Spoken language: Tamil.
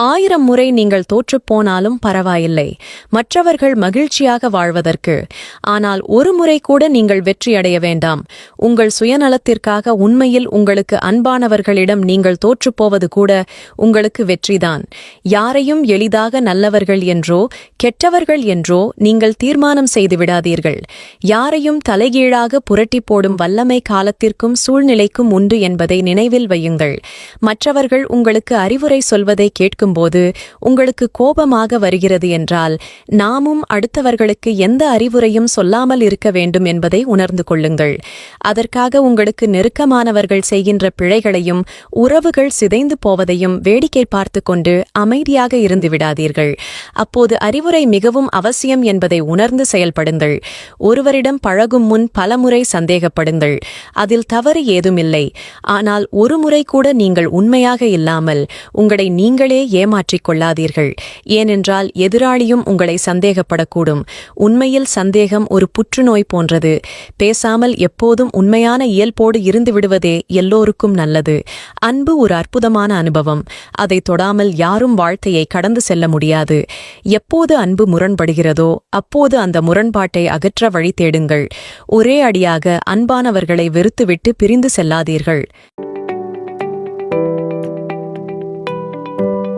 1000 முறை நீங்கள் தோற்றுப்போனாலும் பரவாயில்லை, மற்றவர்கள் மகிழ்ச்சியாக வாழ்வதற்கு. ஆனால் ஒரு முறை கூட நீங்கள் வெற்றியடைய வேண்டாம். உங்கள் சுயநலத்திற்காக உண்மையில் உங்களுக்கு அன்பானவர்களிடம் நீங்கள் தோற்றுப்போவது கூட உங்களுக்கு வெற்றிதான். யாரையும் எளிதாக நல்லவர்கள் என்றோ கெட்டவர்கள் என்றோ நீங்கள் தீர்மானம் செய்து விடாதீர்கள். யாரையும் தலைகீழாக புரட்டி போடும் வல்லமை காலத்திற்கும் சூழ்நிலைக்கும் உண்டு என்பதை நினைவில் வையுங்கள். மற்றவர்கள் உங்களுக்கு அறிவுரை சொல்வதை கேட்கும்போது உங்களுக்கு கோபமாக வருகிறது என்றால், நாமும் அடுத்தவர்களுக்கு எந்த அறிவுரையும் சொல்லாமல் இருக்க வேண்டும் என்பதை உணர்ந்து கொள்ளுங்கள். அதற்காக உங்களுக்கு நெருக்கமானவர்கள் செய்கின்ற பிழைகளையும் உறவுகள் சிதைந்து போவதையும் வேடிக்கை பார்த்து கொண்டு அமைதியாக இருந்து விடாதீர்கள். அப்போது அறிவுரை மிகவும் அவசியம் என்பதை உணர்ந்து செயல்படுங்கள். ஒருவரிடம் பழகும் முன் பலமுறை சந்தேகப்படுங்கள். அதில் தவறு ஏதுமில்லை. ஆனால் ஒரு முறை கூட நீங்கள் உண்மையாக இல்லாமல் உங்களை நீங்களே ஏமாற்றிக் கொள்ளாதீர்கள். ஏனென்றால் எதிராளியும் உங்களை சந்தேகப்படக்கூடும். உண்மையில் சந்தேகம் ஒரு புற்றுநோய் போன்றது. பேசாமல் எப்போதும் உண்மையான இயல்போடு இருந்து விடுவதே எல்லோருக்கும் நல்லது. அன்பு ஒரு அற்புதமான அனுபவம். அதை தொடாமல் யாரும் வாழ்க்கையை கடந்து செல்ல முடியாது. எப்போது அன்பு முரண்படுகிறதோ அப்போது அந்த முரண்பாட்டை அகற்ற வழி தேடுங்கள். ஒரே அடியாக அன்பானவர்களை வெறுத்துவிட்டு பிரிந்து செல்லாதீர்கள்.